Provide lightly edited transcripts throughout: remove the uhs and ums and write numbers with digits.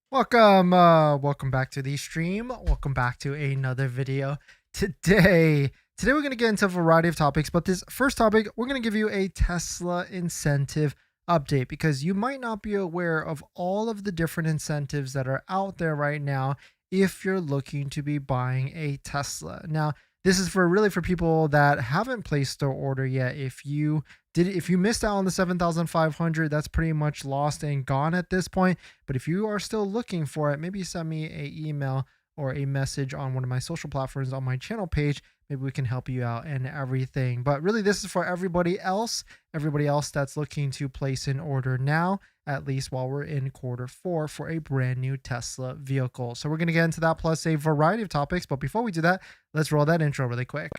Welcome back to the stream. Welcome back to another video. Today we're going to get into a variety of topics, but this first topic, we're going to give you a Tesla incentive update because you might not be aware of all of the different incentives that are out there right now if you're looking to be buying a Tesla. Now, this is for people that haven't placed their order yet. If you missed out on the 7,500, that's pretty much lost and gone at this point. But if you are still looking for it, maybe send me an email or a message on one of my social platforms on my channel page. Maybe we can help you out and everything. But really, this is for everybody else that's looking to place an order now, at least while we're in Q4 for a brand new Tesla vehicle. So we're going to get into that plus a variety of topics. But before we do that, let's roll that intro really quick.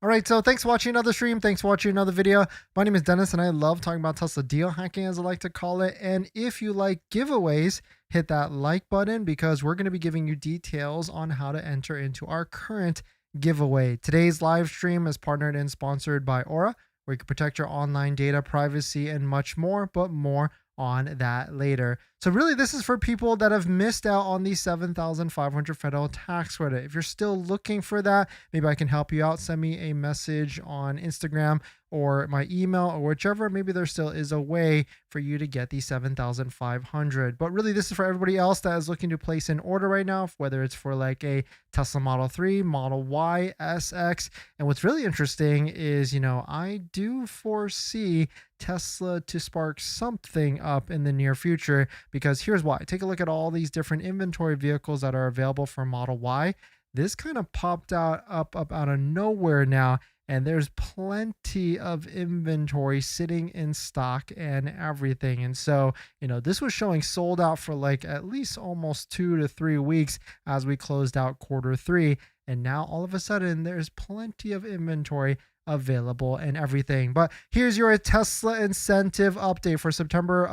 All right, so thanks for watching another stream. Thanks for watching another video. My name is Dennis, and I love talking about Tesla deal hacking, as I like to call it. And if you like giveaways, hit that like button because we're going to be giving you details on how to enter into our current giveaway. Today's live stream is partnered and sponsored by Aura, where you can protect your online data, privacy, and much more, but more on that later. So really, this is for people that have missed out on the 7,500 federal tax credit. If you're still looking for that, maybe I can help you out. Send me a message on Instagram or my email or whichever. Maybe there still is a way for you to get the 7,500. But really, this is for everybody else that is looking to place an order right now, whether it's for like a Tesla Model 3, Model Y, SX. And what's really interesting is, I do foresee Tesla to spark something up in the near future, because here's why. Take a look at all these different inventory vehicles that are available for Model Y. This kind of popped up out of nowhere now, and there's plenty of inventory sitting in stock and everything. And so, this was showing sold out for like at least almost 2 to 3 weeks as we closed out Q3. And now all of a sudden there's plenty of inventory available and everything. But here's your Tesla incentive update for October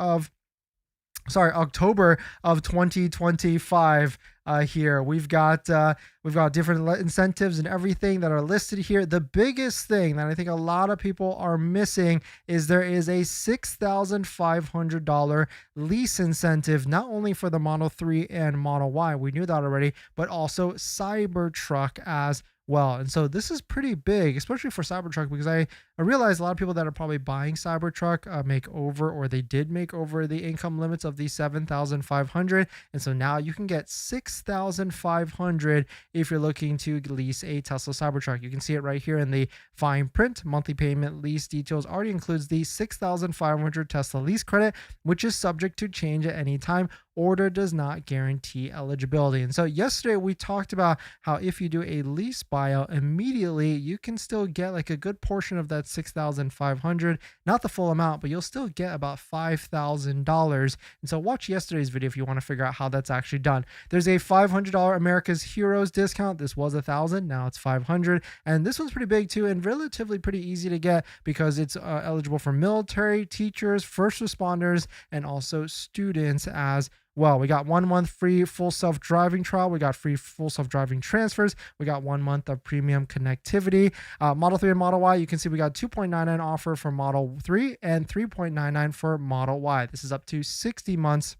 of 2025. Here we've got different incentives and everything that are listed here. The biggest thing that I think a lot of people are missing is there is a $6,500 lease incentive, not only for the Model 3 and Model Y, we knew that already, but also Cybertruck as well. And so this is pretty big, especially for Cybertruck, because I realize a lot of people that are probably buying Cybertruck make over, or they did make over the income limits of the 7,500. And so now you can get 6,500 if you're looking to lease a Tesla Cybertruck. You can see it right here in the fine print. Monthly payment lease details already includes the 6,500 Tesla lease credit, which is subject to change at any time. Order does not guarantee eligibility. And so yesterday we talked about how if you do a lease buyout immediately, you can still get like a good portion of that 6,500, not the full amount, but you'll still get about $5,000. And so watch yesterday's video if you want to figure out how that's actually done. There's a $500 America's Heroes discount. This was $1,000, now it's $500, and this one's pretty big too and relatively pretty easy to get because it's eligible for military, teachers, first responders, and also students as well. We got 1 month free full self-driving trial. We got free full self-driving transfers. We got 1 month of premium connectivity. Model 3 and Model Y, you can see we got 2.99 offer for Model 3 and 3.99 for Model Y. This is up to 60 months.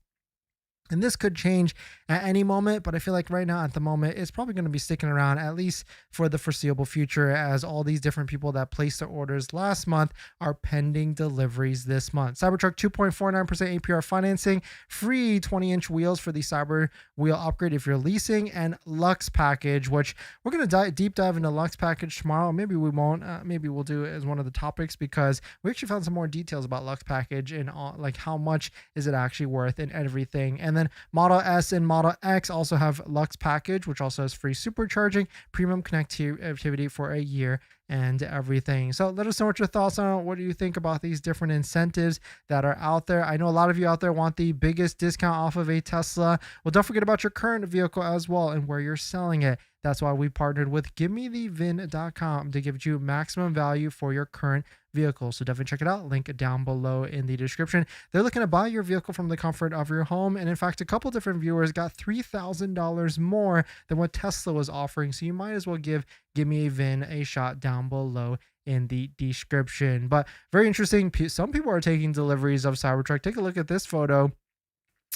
And this could change at any moment, but I feel like right now at the moment, it's probably going to be sticking around at least for the foreseeable future, as all these different people that placed their orders last month are pending deliveries this month. Cybertruck 2.49% APR financing, free 20-inch wheels for the Cyber wheel upgrade if you're leasing, and Lux package, which we're going to deep dive into Lux package tomorrow. Maybe we won't. Maybe we'll do it as one of the topics, because we actually found some more details about Lux package and like how much is it actually worth and everything. And then Model S and Model X also have Lux package, which also has free supercharging, premium connectivity for a year, and everything. So let us know what your thoughts are. What do you think about these different incentives that are out there? I know a lot of you out there want the biggest discount off of a Tesla. Well, don't forget about your current vehicle as well and where you're selling it. That's why we partnered with GiveMeTheVin.com to give you maximum value for your current vehicle. So definitely check it out. Link down below in the description. They're looking to buy your vehicle from the comfort of your home. And in fact, a couple different viewers got $3,000 more than what Tesla was offering. So you might as well give Me a VIN a shot down below in the description. But very interesting. Some people are taking deliveries of Cybertruck. Take a look at this photo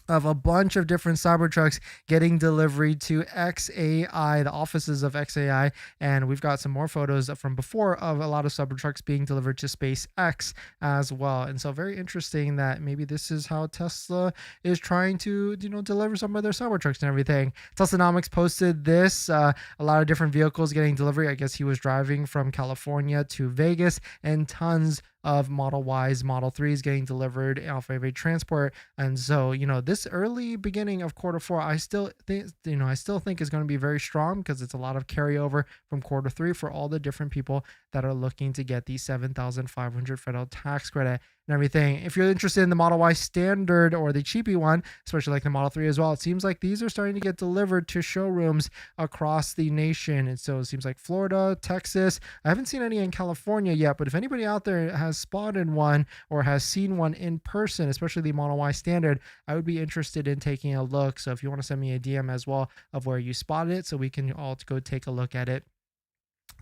of a bunch of different Cybertrucks getting delivered to XAI, the offices of XAI. And we've got some more photos from before of a lot of Cybertrucks being delivered to SpaceX as well. And so very interesting that maybe this is how Tesla is trying to, deliver some of their Cybertrucks and everything. Teslanomics posted this, a lot of different vehicles getting delivery. I guess he was driving from California to Vegas, and tons of Model Ys, Model 3s getting delivered off of a transport. And so, this early beginning of Q4, I still think is going to be very strong, because it's a lot of carryover from Q3 for all the different people that are looking to get the $7,500 federal tax credit and everything. If you're interested in the Model Y standard or the cheapy one, especially like the Model 3 as well, it seems like these are starting to get delivered to showrooms across the nation. And so it seems like Florida, Texas. I haven't seen any in California yet, but if anybody out there has spotted one or has seen one in person, especially the Model Y standard, I would be interested in taking a look. So if you want to send me a DM as well of where you spotted it, so we can all go take a look at it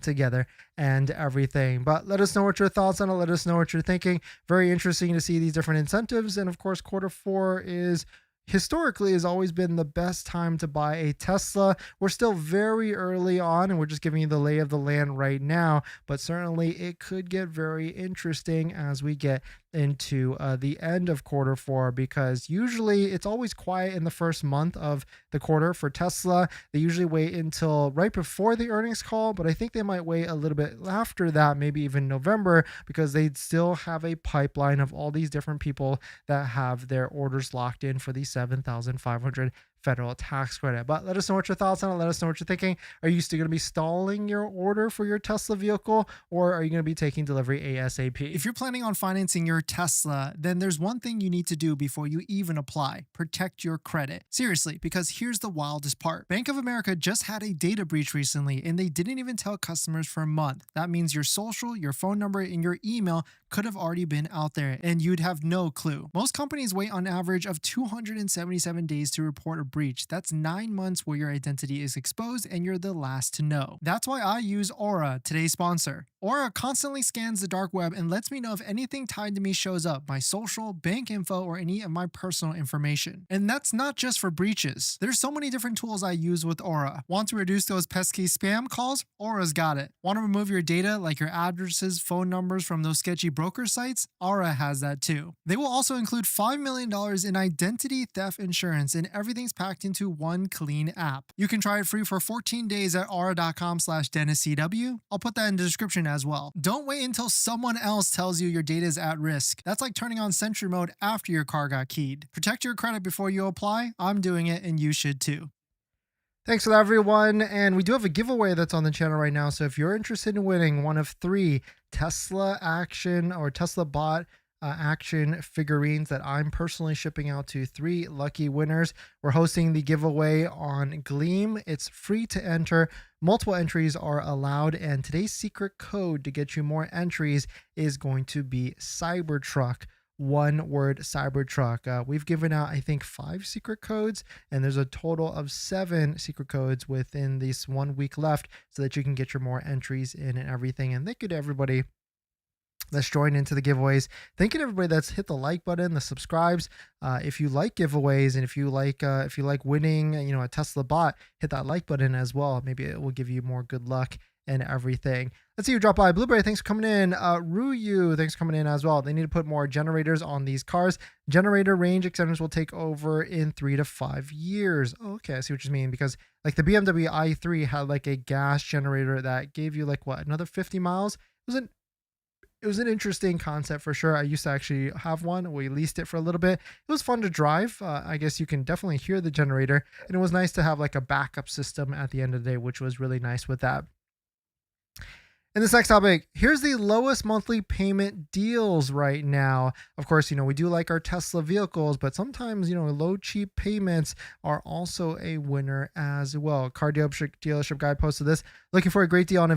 together and everything. But let us know what your thoughts on it. Let us know what you're thinking. Very interesting to see these different incentives. And of course, Q4 is historically has always been the best time to buy a Tesla. We're still very early on, and we're just giving you the lay of the land right now, but certainly it could get very interesting as we get into the end of Q4, because usually it's always quiet in the first month of the quarter for Tesla. They usually wait until right before the earnings call, but I think they might wait a little bit after that, maybe even November, because they still have a pipeline of all these different people that have their orders locked in for the $7,500 federal tax credit. But let us know what your thoughts on it. Let us know what you're thinking. Are you still going to be stalling your order for your Tesla vehicle, or are you going to be taking delivery ASAP? If you're planning on financing your Tesla, then there's one thing you need to do before you even apply: protect your credit. Seriously, because here's the wildest part. Bank of America just had a data breach recently, and they didn't even tell customers for a month. That means your social, your phone number, and your email could have already been out there, and you'd have no clue. Most companies wait on average of 277 days to report a breach. That's 9 months where your identity is exposed and you're the last to know. That's why I use Aura, today's sponsor. Aura constantly scans the dark web and lets me know if anything tied to me shows up: my social, bank info, or any of my personal information. And that's not just for breaches. There's so many different tools I use with Aura. Want to reduce those pesky spam calls? Aura's got it. Want to remove your data, like your addresses, phone numbers, from those sketchy broker sites? Aura has that too. They will also include $5 million in identity theft insurance, and everything's packed into one clean app. You can try it free for 14 days at aura.com/DennisCW. I'll put that in the description as well. Don't wait until someone else tells you your data is at risk. That's like turning on Sentry mode after your car got keyed. Protect your credit before you apply. I'm doing it, and you should too. Thanks for that, everyone. And we do have a giveaway that's on the channel right now. So if you're interested in winning one of 3 Tesla Action or Tesla Bot action figurines that I'm personally shipping out to 3 lucky winners, we're hosting the giveaway on Gleam. It's free to enter. Multiple entries are allowed, and today's secret code to get you more entries is going to be Cybertruck. One word: Cybertruck. We've given out, I think, 5 secret codes, and there's a total of 7 secret codes within this 1 week left, so that you can get your more entries in and everything. And thank you to everybody that's joined into the giveaways. Thank you to everybody that's hit the like button, the subscribes. If you like giveaways, and if you like winning, a Tesla bot, hit that like button as well. Maybe it will give you more good luck and everything. Let's see who dropped by. Blueberry, thanks for coming in. Ruyu, thanks for coming in as well. They need to put more generators on these cars. Generator range extenders will take over in 3 to 5 years. Oh, okay, I see what you mean, because like the BMW i3 had like a gas generator that gave you like another 50 miles. It was an interesting concept for sure. I used to actually have one. We leased it for a little bit. It was fun to drive. I guess you can definitely hear the generator, and it was nice to have like a backup system at the end of the day, which was really nice with that. In this next topic, here's the lowest monthly payment deals right now. Of course, we do like our Tesla vehicles, but sometimes, low, cheap payments are also a winner as well. Car dealership guy posted this. Looking for a great deal on a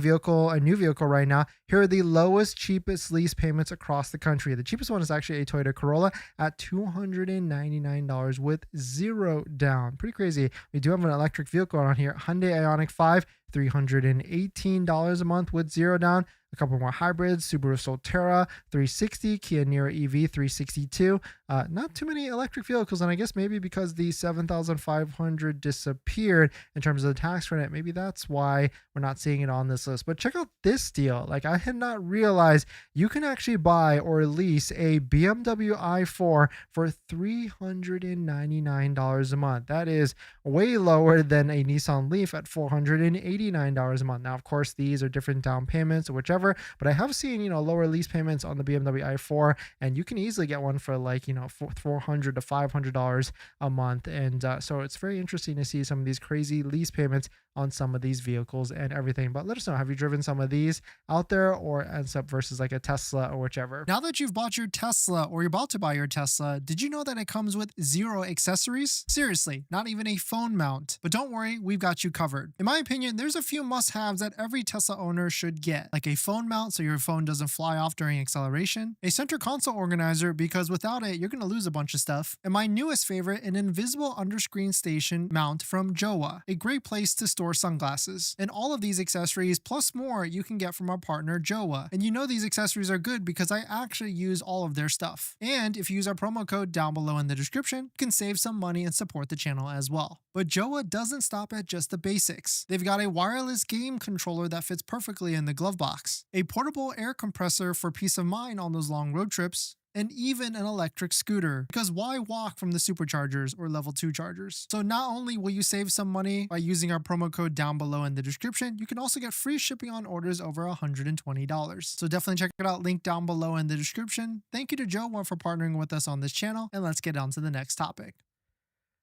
new vehicle right now. Here are the lowest, cheapest lease payments across the country. The cheapest one is actually a Toyota Corolla at $299 with 0 down. Pretty crazy. We do have an electric vehicle on here. Hyundai Ioniq 5, $318 a month with 0 down. a couple more hybrids, Subaru Solterra 360, Kia Niro EV 362. Not too many electric vehicles, and I guess maybe because the 7,500 disappeared in terms of the tax credit, maybe that's why we're not seeing it on this list. But check out this deal. Like, I had not realized you can actually buy or lease a BMW i4 for $399 a month. That is way lower than a Nissan Leaf at $489 a month. Now, of course, these are different down payments or whichever, but I have seen, lower lease payments on the BMW i4, and you can easily get one for like, $400 to $500 a month. And so it's very interesting to see some of these crazy lease payments on some of these vehicles and everything. But let us know, have you driven some of these out there, or ends up versus like a Tesla or whichever? Now that you've bought your Tesla or you're about to buy your Tesla, did you know that it comes with 0 accessories? Seriously, not even a phone mount. But don't worry, we've got you covered. In my opinion, there's a few must-haves that every Tesla owner should get, like a phone mount so your phone doesn't fly off during acceleration, a center console organizer because without it, you're going to lose a bunch of stuff, and my newest favorite, an invisible underscreen station mount from Jowa, a great place to store sunglasses. And all of these accessories plus more you can get from our partner Jowa. And these accessories are good because I actually use all of their stuff. And if you use our promo code down below in the description, you can save some money and support the channel as well. But Jowa doesn't stop at just the basics. They've got a wireless game controller that fits perfectly in the glove box, a portable air compressor for peace of mind on those long road trips, and even an electric scooter, because why walk from the superchargers or level 2 chargers? So not only will you save some money by using our promo code down below in the description, you can also get free shipping on orders over $120. So definitely check it out, link down below in the description. Thank you to Jowa for partnering with us on this channel, and let's get on to the next topic.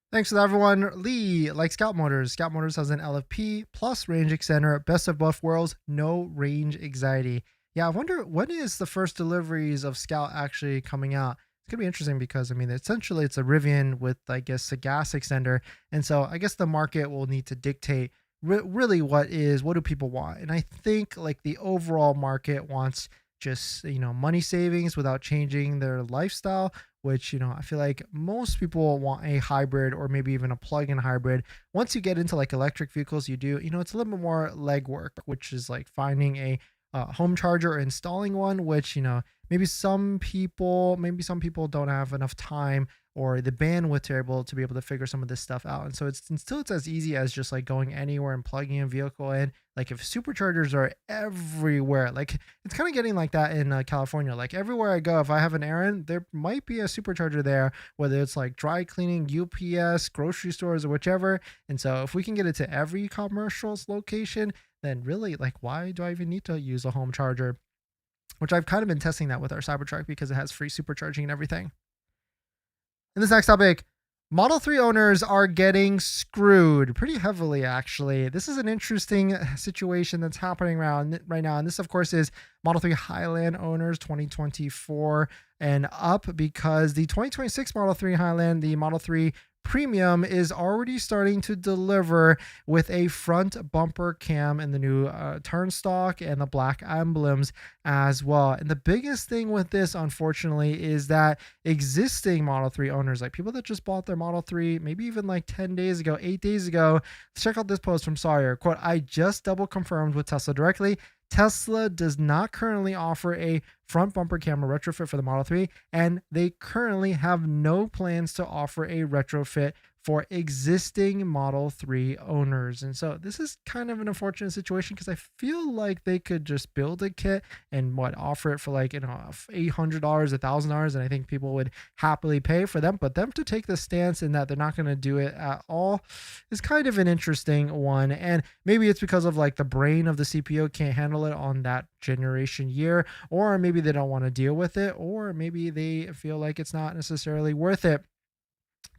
Thanks to that, everyone. Lee, like Scout Motors. Scout Motors has an LFP plus range extender, best of both worlds, no range anxiety. Yeah, I wonder when is the first deliveries of Scout actually coming out. It's gonna be interesting because essentially it's a Rivian with, I guess, a gas extender, and so I guess the market will need to dictate really what do people want. And I think like the overall market wants just money savings without changing their lifestyle, which I feel like most people want a hybrid or maybe even a plug-in hybrid. Once you get into like electric vehicles, it's a little bit more legwork, which is like finding a home charger or installing one, which maybe some people don't have enough time or the bandwidth to be able to figure some of this stuff out. And so it's as easy as just like going anywhere and plugging a vehicle in. Like if superchargers are everywhere, like it's kind of getting like that in California. Like everywhere I go, if I have an errand, there might be a supercharger there, whether it's like dry cleaning, UPS, grocery stores, or whichever. And so if we can get it to every commercial location, then really, like, why do I even need to use a home charger? Which I've kind of been testing that with our Cybertruck because it has free supercharging and everything. In this next topic, Model 3 owners are getting screwed pretty heavily, actually. This is an interesting situation that's happening right now. And this, of course, is Model 3 Highland owners 2024 and up, because the 2026 Model 3 Highland, the Model 3 Premium, is already starting to deliver with a front bumper cam and the new turnstock and the black emblems as well. And the biggest thing with this, unfortunately, is that existing Model 3 owners, like people that just bought their Model 3 maybe even like 10 days ago, 8 days ago, check out this post from Sawyer. Quote, "I just double confirmed with Tesla directly. Tesla does not currently offer a front bumper camera retrofit for the Model 3, and they currently have no plans to offer a retrofit for existing Model 3 owners." And so this is kind of an unfortunate situation because I feel like they could just build a kit and offer it for like, $800, $1,000, and I think people would happily pay for them. But them to take the stance in that they're not going to do it at all is kind of an interesting one. And maybe it's because of like the brain of the CPU can't handle it on that generation year, or maybe they don't want to deal with it, or maybe they feel like it's not necessarily worth it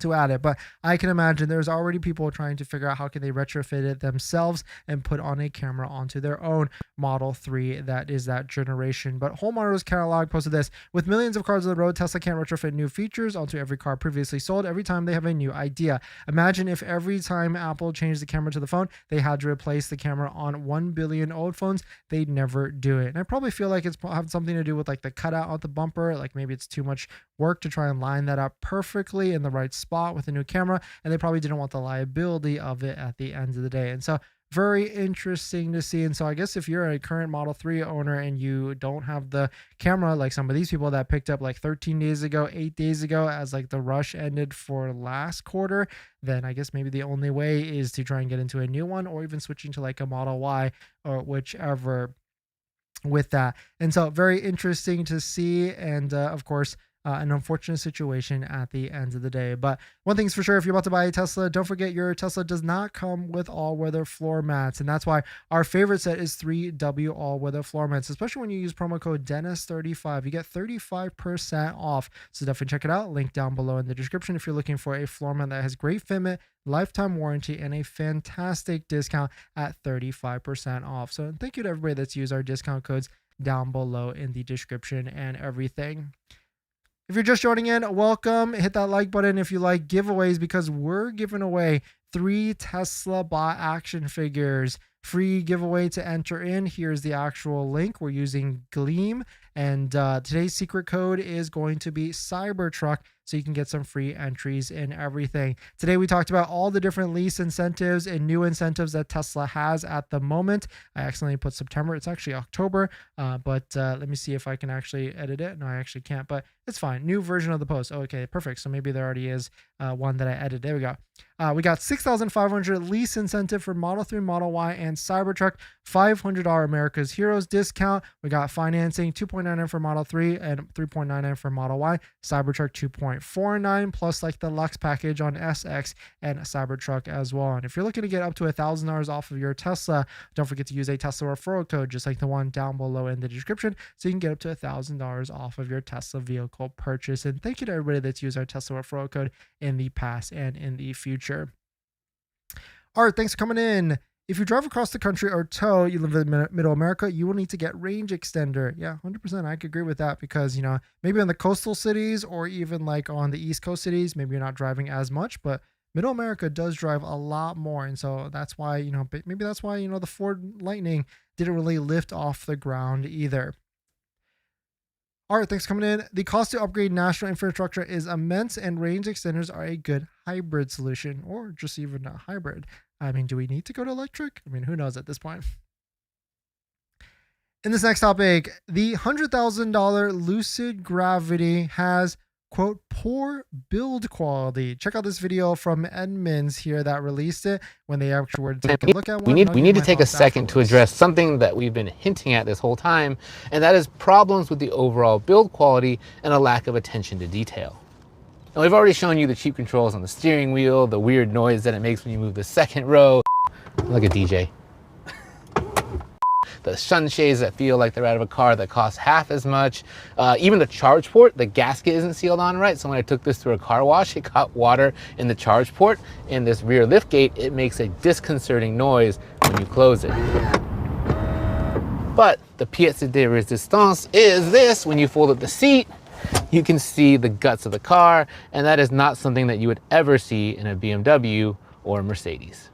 to add it. But I can imagine there's already people trying to figure out how can they retrofit it themselves and put on a camera onto their own Model 3 that is that generation. But Whole Motors Catalog posted this: "With millions of cars on the road, Tesla can't retrofit new features onto every car previously sold every time they have a new idea. Imagine if every time Apple changed the camera to the phone, they had to replace the camera on 1 billion old phones. They'd never do it." And I probably feel like it's have something to do with like the cutout on the bumper. Like maybe it's too much work to try and line that up perfectly in the right spot with a new camera, and they probably didn't want the liability of it at the end of the day. And so very interesting to see. And so I guess if you're a current Model 3 owner and you don't have the camera, like some of these people that picked up like 13 days ago, 8 days ago, as like the rush ended for last quarter, then I guess maybe the only way is to try and get into a new one, or even switching to like a Model Y or whichever with that. And so very interesting to see. And of course, an unfortunate situation at the end of the day. But one thing's for sure, if you're about to buy a Tesla, don't forget your Tesla does not come with all-weather floor mats. And that's why our favorite set is 3W all-weather floor mats, especially when you use promo code Dennis35. You get 35% off. So definitely check it out. Link down below in the description if you're looking for a floor mat that has great fitment, lifetime warranty, and a fantastic discount at 35% off. So thank you to everybody that's used our discount codes down below in the description and everything. If you're just joining in, welcome. Hit that like button if you like giveaways, because we're giving away 3 Tesla bot action figures. Free giveaway to enter in. Here's the actual link. We're using Gleam, and today's secret code is going to be Cybertruck, so you can get some free entries and everything. Today we talked about all the different lease incentives and new incentives that Tesla has at the moment. I accidentally put September. It's actually October, but let me see if I can actually edit it. No, I actually can't, but it's fine. New version of the post. Okay, perfect. So maybe there already is one that I edited. There we go. We got $6,500 lease incentive for Model 3, Model Y, and Cybertruck. $500 America's Heroes discount. We got financing 2.99 for Model 3 and 3.99 for Model Y. Cybertruck 2.49 plus like the Lux package on SX and Cybertruck as well. And if you're looking to get up to $1,000 off of your Tesla, don't forget to use a Tesla referral code just like the one down below in the description, so you can get up to $1,000 off of your Tesla vehicle purchase. And thank you to everybody that's used our Tesla referral code in the past and in the future. All right, thanks for coming in. If you drive across the country or tow, you live in middle America, you will need to get range extender. Yeah, 100%. I could agree with that, because, you know, maybe in the coastal cities or even like on the East Coast cities, maybe you're not driving as much, but middle America does drive a lot more. And so that's why, you know, maybe that's why, you know, the Ford Lightning didn't really lift off the ground either. All right, thanks for coming in. The cost to upgrade national infrastructure is immense, and range extenders are a good hybrid solution, or just even a hybrid. I mean, do we need to go to electric? I mean, who knows at this point? In this next topic, the $100,000 Lucid Gravity has, quote, poor build quality. Check out this video from Edmunds here that released it when they actually were to take a look at one. We need to take a second to address something that we've been hinting at this whole time, and that is problems with the overall build quality and a lack of attention to detail. Now, we've already shown you the cheap controls on the steering wheel, the weird noise that it makes when you move the second row. Like a DJ. The sunshades that feel like they're out of a car that costs half as much. Even the charge port, the gasket isn't sealed on right. So when I took this through a car wash, it caught water in the charge port. And this rear lift gate, it makes a disconcerting noise when you close it. But the pièce de résistance is this: when you fold up the seat, you can see the guts of the car, and that is not something that you would ever see in a BMW or a Mercedes.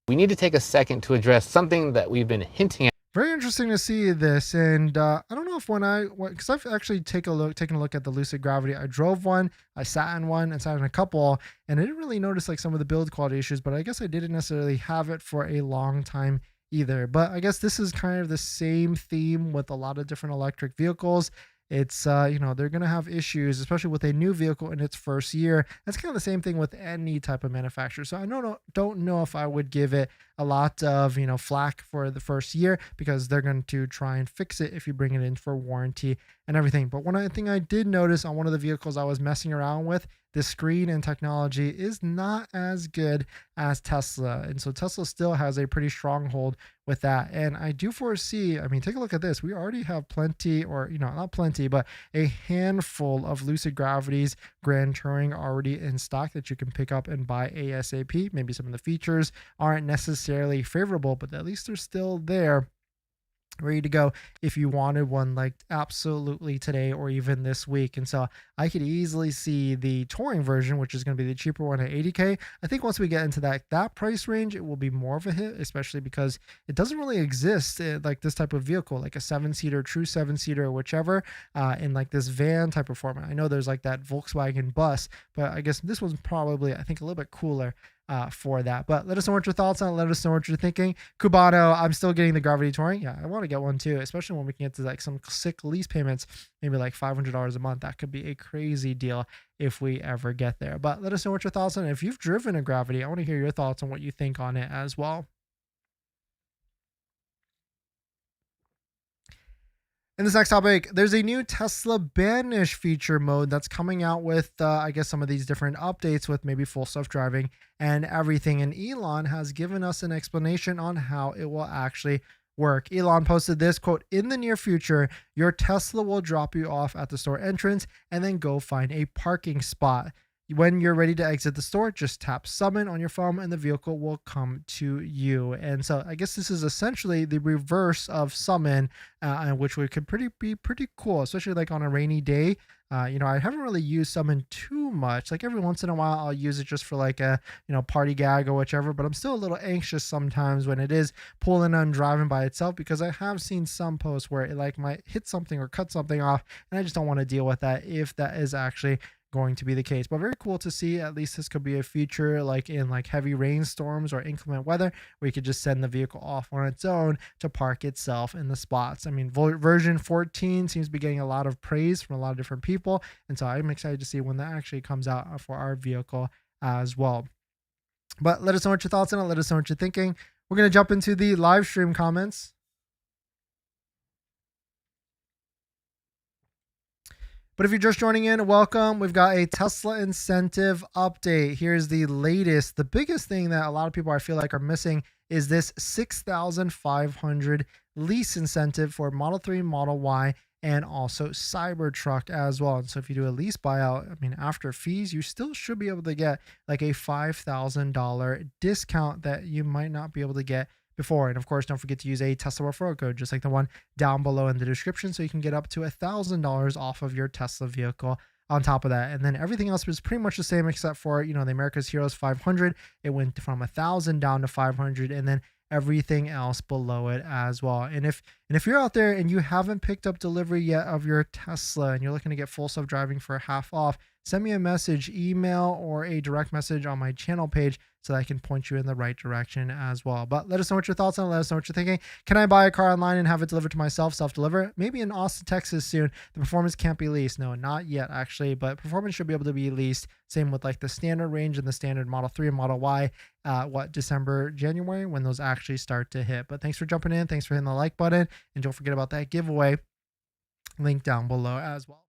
We need to take a second to address something that we've been hinting at. Very interesting to see this, and I don't know if because I've actually taken a look at the Lucid Gravity. I drove one, I sat in one, and sat in a couple, and I didn't really notice like some of the build quality issues, but I guess I didn't necessarily have it for a long time either. But I guess this is kind of the same theme with a lot of different electric vehicles. It's, you know, they're going to have issues, especially with a new vehicle in its first year. That's kind of the same thing with any type of manufacturer. So I don't know if I would give it a lot of, you know, flack for the first year, because they're going to try and fix it if you bring it in for warranty and everything. But one thing I did notice on one of the vehicles I was messing around with, the screen and technology is not as good as Tesla. And so Tesla still has a pretty strong hold with that. And I do foresee, I mean, take a look at this. We already have plenty, or, you know, not plenty, but a handful of Lucid Gravities Grand Touring already in stock that you can pick up and buy ASAP. Maybe some of the features aren't necessarily favorable, but at least they're still there, ready to go if you wanted one like absolutely today or even this week. And so I could easily see the touring version, which is going to be the cheaper one at $80K. I think once we get into that price range, it will be more of a hit, especially because it doesn't really exist like this type of vehicle, like a 7-seater, true 7-seater, or whichever, in like this van type of format. I know there's like that Volkswagen bus, but I guess this one's probably, I think, a little bit cooler. for that. But let us know what your thoughts on it. Let us know what you're thinking. Cubano, I'm still getting the Gravity Touring. Yeah, I want to get one too, especially when we can get to like some sick lease payments, maybe like $500 a month. That could be a crazy deal if we ever get there. But let us know what your thoughts on it. If you've driven a Gravity, I want to hear your thoughts on what you think on it as well. In this next topic, there's a new Tesla Banish feature mode that's coming out with, I guess, some of these different updates with maybe full self-driving and everything. And Elon has given us an explanation on how it will actually work. Elon posted this quote, "In the near future, your Tesla will drop you off at the store entrance and then go find a parking spot. When you're ready to exit the store, just tap summon on your phone and the vehicle will come to you." And so I guess this is essentially the reverse of summon, which could be pretty cool, especially like on a rainy day. I haven't really used summon too much. Like every once in a while, I'll use it just for like a, party gag or whichever, but I'm still a little anxious sometimes when it is pulling and driving by itself, because I have seen some posts where it like might hit something or cut something off, and I just don't want to deal with that if that is actually going to be the case. But very cool to see. At least this could be a feature like in like heavy rainstorms or inclement weather, where you could just send the vehicle off on its own to park itself in the spots. I mean, version 14 seems to be getting a lot of praise from a lot of different people, and so I'm excited to see when that actually comes out for our vehicle as well. But let us know what your thoughts on it. Let us know what you're thinking. We're going to jump into the live stream comments. But if you're just joining in, welcome. We've got a Tesla incentive update. Here's the latest. The biggest thing that a lot of people I feel like are missing is this $6,500 lease incentive for Model 3, Model Y, and also Cybertruck as well. And so if you do a lease buyout, I mean, after fees, you still should be able to get like a $5,000 discount that you might not be able to get before. And of course, don't forget to use a Tesla referral code, just like the one down below in the description, so you can get up to $1,000 off of your Tesla vehicle on top of that. And then everything else was pretty much the same, except for, the America's Heroes 500. It went from 1,000 down to 500, and then everything else below it as well. And if you're out there and you haven't picked up delivery yet of your Tesla and you're looking to get full self-driving for half off, send me a message, email, or a direct message on my channel page so that I can point you in the right direction as well. But let us know what your thoughts on it. Let us know what you're thinking. Can I buy a car online and have it delivered to myself, self-deliver? Maybe in Austin, Texas soon. The Performance can't be leased. No, not yet actually, but Performance should be able to be leased. Same with like the standard range and the standard Model 3 and Model Y, December, January, when those actually start to hit. But thanks for jumping in. Thanks for hitting the like button. And don't forget about that giveaway link down below as well.